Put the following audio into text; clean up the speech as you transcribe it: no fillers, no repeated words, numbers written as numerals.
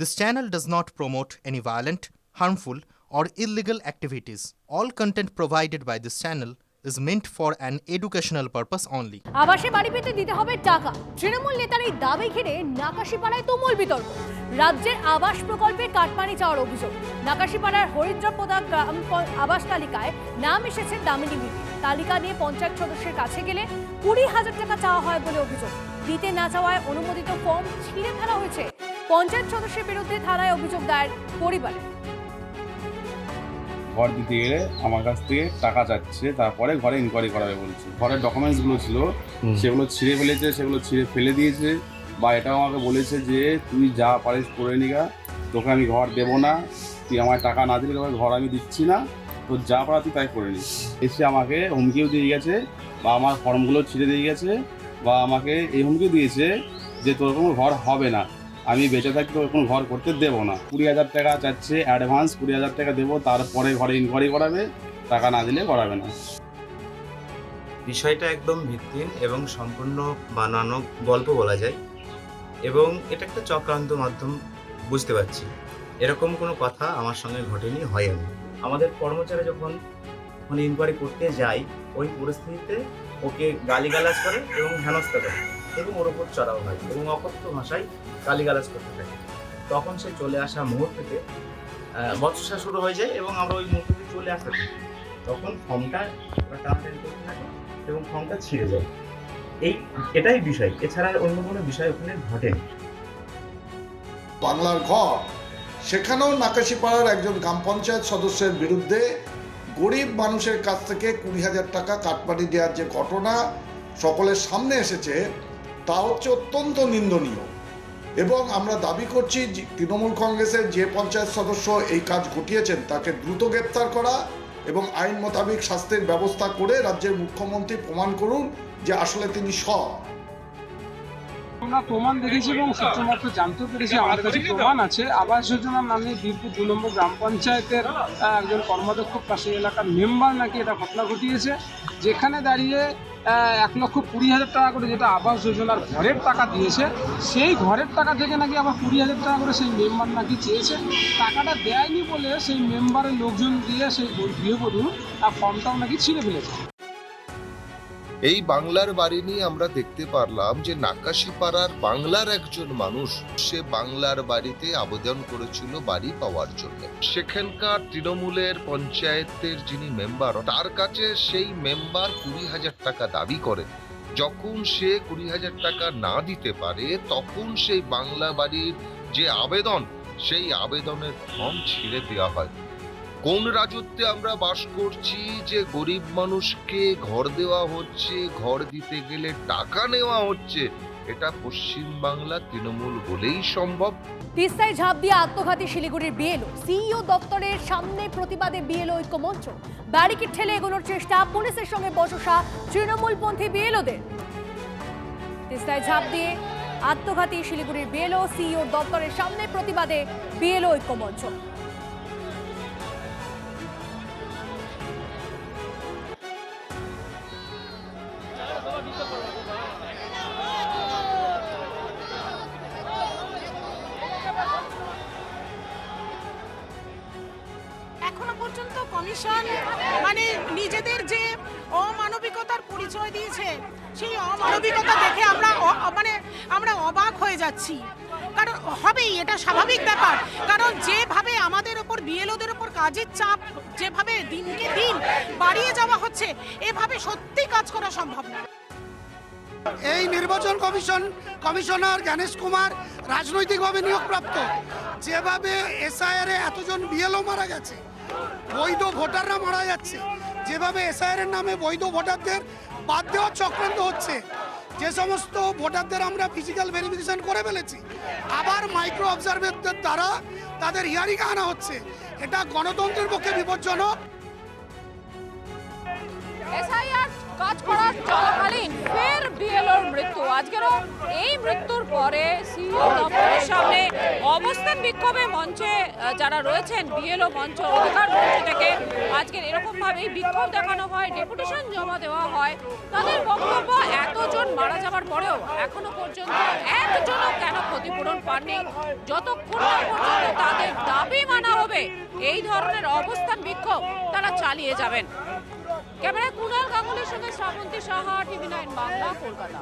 This channel does not promote any violent, harmful, or illegal activities. All content provided by this channel is meant for an educational purpose only. আবাসে বাড়ি পেতে দিতে হবে টাকা। তৃণমূল নেতার এই দাবি ঘিরে নাকাশিপাড়ায় তুমুল বিতর্ক। রাজ্যের আবাস প্রকল্পে কাটমানি চাওয়ার অভিযোগ। নাকাশিপাড়ার হরিদ্রপদা গ্রাম আবাস তালিকায় নাম এসেছে দামিনী বিবি। তালিকা নিয়ে পঞ্চায়েত সদস্যের কাছে গেলে 20,000 টাকা চাওয়া হয় বলে অভিযোগ। দিতে না চাওয়ায় অনুমোদিত ফর্ম ছিঁড়ে ফেলা হয়েছে। পঞ্চায়েত সদস্যের বিরুদ্ধে থানায় অভিযোগ দায়ের পরিবারের। ঘর দিতে গেলে আমার কাছ থেকে টাকা চাচ্ছে, তারপরে ঘরে ইনকোয়ারি করাবে বলছে। ঘরের ডকুমেন্টসগুলো ছিল সেগুলো ছিঁড়ে ফেলেছে, সেগুলো ছিঁড়ে ফেলে দিয়েছে। বা এটাও আমাকে বলেছে যে তুই যা পারিস করে নিগা, তোকে আমি ঘর দেবো না, তুই আমার টাকা না দিলে তোকে ঘর আমি দিচ্ছি না, তো যা পারা তুই তাই করে নিস। এসে আমাকে হুমকিও দিয়ে গেছে, বা আমার ফর্মগুলো ছিঁড়ে দিয়ে গেছে, বা আমাকে এই হুমকি দিয়েছে যে তোর কোনো ঘর হবে না, আমি বেঁচে থাকি তো কোনো ঘর করতে দেবো না। 20,000 টাকা চাচ্ছে অ্যাডভান্স, 20,000 টাকা দেবো, তারপরে ঘরে ইনকোয়ারি করাবে, টাকা না দিলে করাবে না। বিষয়টা একদম ভিত্তিহীন এবং সম্পূর্ণ বানানো গল্প বলা যায়, এবং এটা একটা চক্রান্ত মাধ্যম বুঝতে পারছি। এরকম কোনো কথা আমার সঙ্গে ঘটেনি, হয়নি। আমাদের কর্মচারী যখন ইনকোয়ারি করতে যায়, ওই পরিস্থিতিতে ওকে গালিগালাজ করে এবং হেনস্থা করে এবং ওর ওপর চড়াও হয় এবং অকথ্য ভাষায় গালিগালাজ করতে থাকে। তখন সে চলে আসা মুহূর্তে বচসা শুরু হয়ে যায় এবং আমরা ওই মুহূর্তে চলে আসতে থাকি। তখন ফর্মটা টানাটানি করতে থাকে এবং ফর্মটা ছিঁড়ে যায়। এটাই বিষয়, এছাড়া অন্য কোনো বিষয় ওখানে ঘটেনি। বাংলার ঘর, সেখানেও নাকাশিপাড়ার একজন গ্রাম পঞ্চায়েত সদস্যের বিরুদ্ধে গরিব মানুষের কাছ থেকে 20,000 টাকা কাটমানি দেওয়ার যে ঘটনা সকলের সামনে এসেছে, তা হচ্ছে অত্যন্ত নিন্দনীয়। এবং আমরা দাবি করছি তৃণমূল কংগ্রেসের যে পঞ্চায়েত সদস্য এই কাজ ঘটিয়েছেন তাকে দ্রুত গ্রেপ্তার করা এবং আইন মোতাবেক শাস্তির ব্যবস্থা করে রাজ্যের মুখ্যমন্ত্রী প্রমাণ করুন যে আসলে তিনি সৎ। আমরা প্রমাণ দেখেছি এবং সূত্রমাত্র জানতে পেরেছি, আমাদের কাছে প্রমাণ আছে। আবাস যোজনার নামে বীরপুর 2 নম্বর গ্রাম পঞ্চায়েতের একজন কর্মাধ্যক্ষ পাশে এলাকার মেম্বার নাকি এটা ঘটনা ঘটিয়েছে, যেখানে দাঁড়িয়ে 1,20,000 টাকা করে যেটা আবাস যোজনার ঘরের টাকা দিয়েছে, সেই ঘরের টাকা থেকে নাকি আবার 20,000 টাকা করে সেই মেম্বার নাকি চেয়েছে। টাকাটা দেয়নি বলে সেই মেম্বারের লোকজন দিয়ে সেই গৃহবধূ ফর্মটাও নাকি ছিঁড়ে ফেলেছে। এই বাংলার বাড়ি নিয়ে আমরা দেখতে পারলাম যে নাকাশিপাড়ার বাংলার একজন মানুষ, সে বাংলার বাড়িতে আবেদন করেছিল বাড়ি পাওয়ার জন্য। সেখানকার তৃণমূলের পঞ্চায়েতের যিনি মেম্বার, তার কাছে সেই মেম্বার 20,000 টাকা দাবি করে। যখন সে 20,000 টাকা না দিতে পারে, তখন সেই বাংলা বাড়ির যে আবেদন, সেই আবেদনের ফর্ম ছিঁড়ে দেওয়া হয়। কোন রাজত্বে আমরা বাস করছি যে গরিব মানুষকে ঘর দেওয়া হচ্ছে, ঘর দিতে গেলে টাকা নেওয়া হচ্ছে? এটা পশ্চিম বাংলা তৃণমূল বলেই সম্ভব। তিস্তায় ঝাঁপ দিয়ে আত্মঘাতী শিলিগুড়ির বিএলও, সিইও দপ্তরের সামনে প্রতিবাদে বিএলও ঐক্যমঞ্চ। ব্যারিকেড ঠেলে এগোনোর চেষ্টা, পুলিশের সঙ্গে বচসা তৃণমূলপন্থী বিএলওদের। তিস্তায় ঝাঁপ দিয়ে আত্মঘাতী শিলিগুড়ির বিএলও, সিইও দপ্তরের সামনে প্রতিবাদে বিএলও ঐক্যমঞ্চ। এখনো পর্যন্ত কমিশন নিজেদের যে অমানবিকতার পরিচয় দিয়েছে, সেই অমানবিকতা দেখে আমরা অবাক হয়ে যাচ্ছি। কারণ হবেই, এটা স্বাভাবিক ব্যাপার। কারণ যেভাবে আমাদের ওপর বিএলওদের ওপর কাজের চাপ যেভাবে দিনকে দিন বাড়িয়ে যাওয়া হচ্ছে, এভাবে সত্যি কাজ করা সম্ভব না। এই নির্বাচন কমিশনার জ্ঞানেশ কুমার রাজনৈতিকভাবে নিয়োগপ্রাপ্ত। যেভাবে এসআইআর এতজন বিএলও মারা গেছে, বৈধ ভোটাররা মারা যাচ্ছে, যেভাবে এসআইআর এর নামে বৈধ ভোটারদের বাদ দেওয়ার চক্রান্ত হচ্ছে, যে সমস্ত ভোটারদের আমরা ফিজিক্যাল ভেরিফিকেশন করে ফেলেছি, আবার মাইক্রো অবজারভারদের দ্বারা তাদের হিয়ারিং আনা হচ্ছে, এটা গণতন্ত্রের পক্ষে বিপজ্জনক। এসআইআর কাজ করার চলাকালীন ফের বিএলওর মৃত্যু। আজকেরও এই মৃত্যুর পরে সিইও দপ্তরের সামনে অবস্থান বিক্ষোভে মঞ্চে যারা রয়েছেন বিএলও মঞ্চ, অধিকার মঞ্চ থেকে আজকের এরকমভাবেই বিক্ষোভ দেখানো হয়, ডেপুটেশন জমা দেওয়া হয়। তাদের বক্তব্য, এতজন মারা যাওয়ার পরেও এখনো পর্যন্ত একজনও কেন ক্ষতিপূরণ পাননি, যতক্ষণ না পর্যন্ত তাদের দাবি মানা হবে এই ধরনের অবস্থান বিক্ষোভ তারা চালিয়ে যাবেন। ক্যামেরায় কুণাল গাঙ্গুলির সঙ্গে শ্রাবন্তী সাহা, টিভি 9 বাংলা, কলকাতা।